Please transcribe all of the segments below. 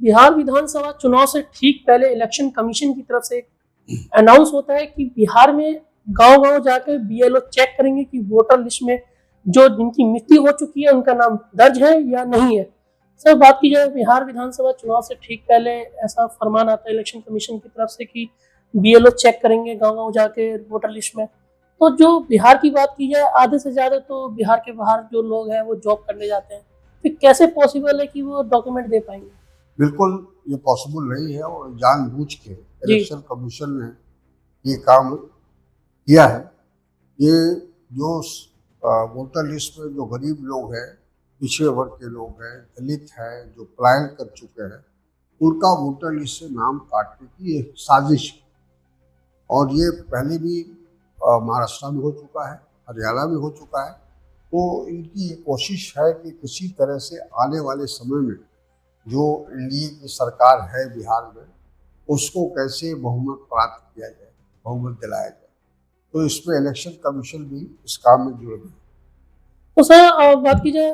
बिहार विधानसभा चुनाव से ठीक पहले इलेक्शन कमीशन की तरफ से अनाउंस होता है कि बिहार में गांव-गांव जाकर बीएलओ चेक करेंगे कि वोटर लिस्ट में जो जिनकी मृत्यु हो चुकी है उनका नाम दर्ज है या नहीं है। सर, बात की जाए बिहार विधानसभा चुनाव से ठीक पहले ऐसा फरमान आता है इलेक्शन कमीशन की तरफ से कि बीएलओ चेक करेंगे गांव-गांव जाके वोटर लिस्ट में। तो जो बिहार की बात की जाए, आधे से ज़्यादा तो बिहार के बाहर जो लोग हैं वो जॉब करने जाते हैं। फिर कैसे पॉसिबल है कि वो डॉक्यूमेंट दे पाएँगे? बिल्कुल ये पॉसिबल नहीं है और जानबूझ के इलेक्शन कमीशन ने ये काम किया है। ये जो वोटर लिस्ट में जो गरीब लोग हैं, पिछड़े वर्ग के लोग हैं, दलित हैं, जो पलायन कर चुके हैं, उनका वोटर लिस्ट से नाम काटने की एक साजिश है। और ये पहले भी महाराष्ट्र में हो चुका है, हरियाणा में हो चुका है। तो इनकी ये कोशिश है कि किसी तरह से आने वाले समय में जो एनडीए की सरकार है बिहार में, उसको कैसे बहुमत प्राप्त किया जाए, बहुमत दिलाया जाए। तो इसमें इलेक्शन कमीशन भी इस काम में जुड़ गई। तो सर, बात की जाए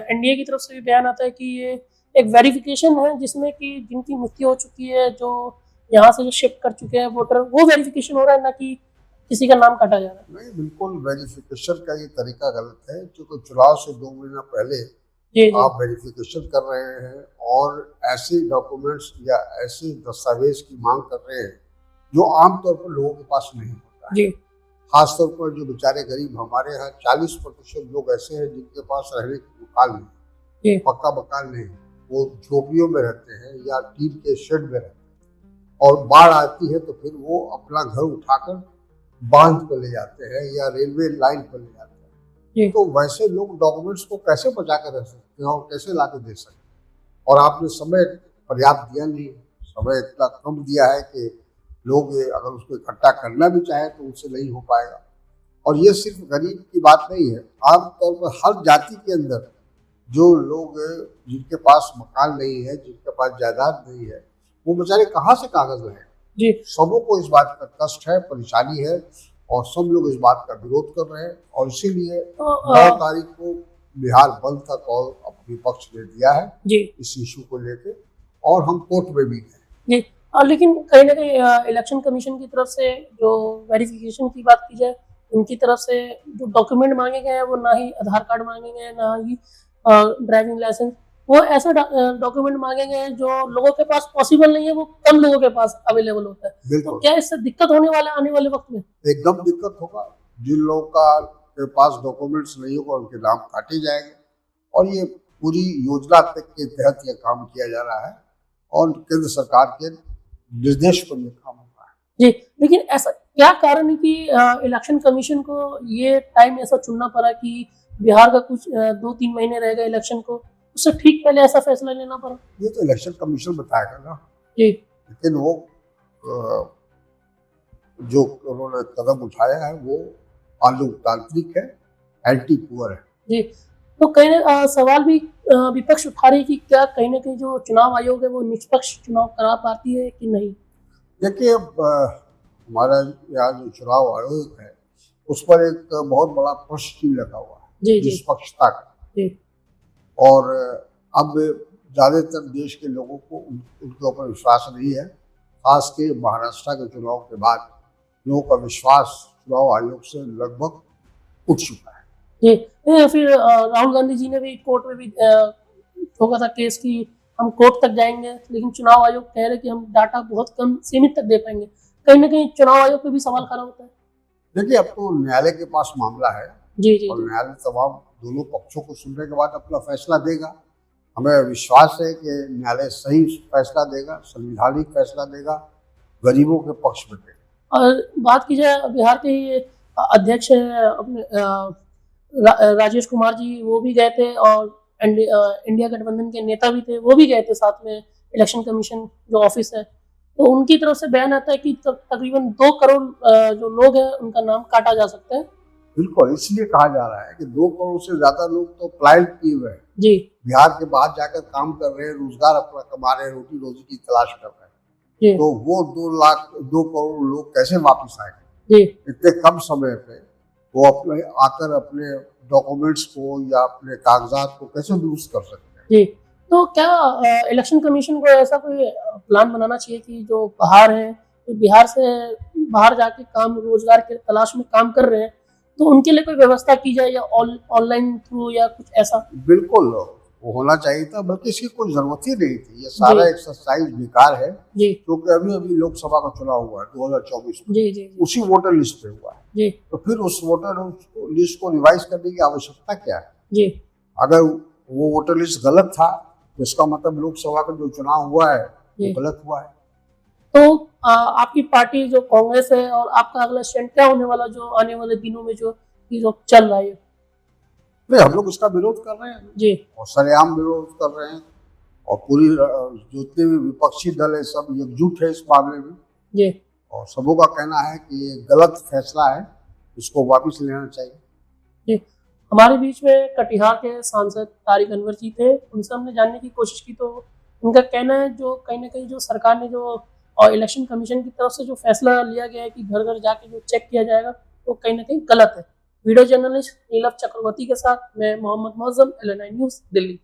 एनडीए की तरफ से भी बयान आता है कि ये एक वेरिफिकेशन है जिसमें कि जिनकी मृत्यु हो चुकी है, जो यहाँ से जो शिफ्ट कर चुके हैं वोटर, वो वेरिफिकेशन हो रहा है, ना कि किसी का नाम काटा जा रहा है। नहीं, बिल्कुल वेरिफिकेशन का ये तरीका गलत है, क्योंकि चुनाव से 2 महीना पहले आप वेरिफिकेशन कर रहे हैं और ऐसे डॉक्यूमेंट्स या ऐसे दस्तावेज की मांग कर रहे हैं जो आमतौर पर लोगों के पास नहीं होता है। खासतौर पर जो बेचारे गरीब, हमारे यहाँ 40% लोग ऐसे हैं जिनके पास रहने की मकान नहीं, पक्का मकान नहीं, वो झोपड़ियों में रहते हैं या टीन के शेड में रहते हैं। और बाढ़ आती है तो फिर वो अपना घर उठाकर बांध पर ले जाते हैं या रेलवे लाइन पर ले जाते हैं। तो वैसे लोग डॉक्यूमेंट्स को कैसे बचा कर रख सकते हैं और कैसे ला के दे सकते हैं? और आपने समय पर्याप्त दिया नहीं, समय इतना कम दिया है कि लोग अगर उसको इकट्ठा करना भी चाहे तो उससे नहीं हो पाएगा। और ये सिर्फ गरीब की बात नहीं है, आमतौर पर हर जाति के अंदर जो लोग जिनके पास मकान नहीं है, जिनके पास जायदाद नहीं है, वो बेचारे कहाँ से कागज लाएं? सबों को इस बात का कष्ट है, परेशानी है और सब लोग इस बात का विरोध कर रहे हैं। और इसीलिए 9 तारीख को बिहार बंद का कॉल अपने पक्ष ने दिया है इस इशू को लेके, और हम कोर्ट में भी गए। लेकिन कहीं ना कहीं इलेक्शन कमीशन की तरफ से जो वेरिफिकेशन की बात की जाए, उनकी तरफ से जो डॉक्यूमेंट मांगे गए हैं वो ना ही आधार कार्ड मांगे गए हैं, ना ही ड्राइविंग लाइसेंस, वो ऐसा डॉक्यूमेंट मांगे गए हैं जो लोगों के पास पॉसिबल नहीं है, वो कम लोगों के पास अवेलेबल होता है। तो क्या इससे दिक्कत होने वाला आने वाले वक्त में? एकदम दिक्कत होगा। जिन लोगों का के पास डॉक्यूमेंट्स नहीं होगा उनके नाम काटे जाएंगे। और ये पूरी योजना तक के तहत ये काम किया जा रहा है और केंद्र सरकार के निर्देश पर ये काम हो रहा है। लेकिन ऐसा क्या कारण है कि इलेक्शन कमीशन को ये टाइम ऐसा चुनना पड़ा कि बिहार का कुछ 2-3 महीने रह गए इलेक्शन को, उससे ठीक पहले ऐसा फैसला लेना पड़ा? ये तो इलेक्शन कमीशन बताएगा ना। लेकिन वो जो उन्होंने कदम उठाया है वो अलोकतांत्रिक है, एंटी पुअर है। तो कहीं ना सवाल भी विपक्ष उठा रही कि क्या कहीं ना कहीं जो चुनाव आयोग है वो निष्पक्ष चुनाव करा पाती है कि नहीं? देखिए, हमारा यहाँ जो चुनाव आयोग है उस पर एक बहुत बड़ा प्रश्न चिन्ह लगा हुआ है निष्पक्षता का। और अब ज़्यादातर देश के लोगों को उनके ऊपर विश्वास नहीं है। खास के महाराष्ट्र के चुनाव के बाद लोगों का विश्वास चुनाव आयोग से लगभग उठ चुका है। फिर राहुल गांधी जी ने भी कोर्ट में भी ठोका था केस कि हम कोर्ट तक जाएंगे, लेकिन चुनाव आयोग कह रहे कि हम डाटा बहुत कम सीमित तक दे पाएंगे। कहीं ना कहीं चुनाव आयोग पे भी सवाल खड़ा होता है। देखिए, अब तो न्यायालय के पास मामला है और न्यायालय तमाम दोनों पक्षों को सुनने के बाद अपना फैसला देगा। हमें विश्वास है कि न्यायालय सही फैसला देगा, संवैधानिक फैसला देगा, गरीबों के पक्ष में देगा। और बात की जाए बिहार के ही अध्यक्ष अपने राजेश कुमार जी, वो भी गए थे और इंडिया गठबंधन के नेता भी थे, वो भी गए थे साथ में इलेक्शन कमीशन जो ऑफिस है। तो उनकी तरफ से बयान आता है कि तकरीबन 2 करोड़ जो लोग हैं उनका नाम काटा जा सकता है। बिल्कुल, इसलिए कहा जा रहा है कि 2 करोड़ से ज्यादा लोग तो पलायन किए हुए हैं, बिहार के बाहर जाकर काम कर रहे हैं, रोजगार अपना कमा रहे हैं, रोटी रोजी की तलाश कर रहे हैं। तो वो 2 करोड़ लोग कैसे वापस आएंगे इतने कम समय पे? वो अपने आकर अपने डॉक्यूमेंट्स को या अपने कागजात को कैसे दुरुस्त कर सकते हैं? तो क्या इलेक्शन कमीशन को ऐसा कोई प्लान बनाना चाहिए कि जो बाहर हैं, जो बिहार से बाहर जाके काम रोजगार की तलाश में काम कर रहे हैं, तो उनके लिए कोई व्यवस्था की जाए या ऑनलाइन थ्रू या कुछ ऐसा? बिल्कुल वो होना चाहिए था, बल्कि इसकी कोई जरूरत ही नहीं थी। ये सारा जी। एक्सरसाइज बेकार है, जी, क्योंकि अभी अभी लोकसभा का चुनाव हुआ है 2024 में, जी, जी, जी, उसी वोटर लिस्ट पे हुआ है। जी, तो फिर उस वोटर लिस्ट को रिवाइज करने की आवश्यकता क्या है? जी, अगर वो वोटर लिस्ट गलत था तो इसका मतलब लोकसभा का जो चुनाव हुआ है वो जी। गलत हुआ है। तो आपकी पार्टी जो कांग्रेस है और आपका अगला स्टैंड क्या होने वाला जो आने वाले दिनों में जो ये जो चल रहा है? नहीं, हम लोग उसका विरोध कर रहे हैं जी, और सरेआम विरोध कर रहे हैं, और पूरी जितने भी विपक्षी दल है सब एकजुट है इस मामले में, जी, और सबों का कहना है कि ये गलत फैसला है, इसको वापस लेना चाहिए। जी। हमारे बीच में कटिहार के सांसद तारिक अनवर जी थे, उनसे हमने जानने की कोशिश की तो उनका कहना है जो कहीं न कहीं जो सरकार ने जो इलेक्शन कमीशन की तरफ से जो फैसला लिया गया है कि घर-घर जाके जो चेक किया जाएगा, वो कहीं न कहीं गलत है। वीडियो जर्नलिस्ट नीलम चक्रवर्ती के साथ मैं मोहम्मद मुअज़्ज़म, LNI न्यूज़, दिल्ली।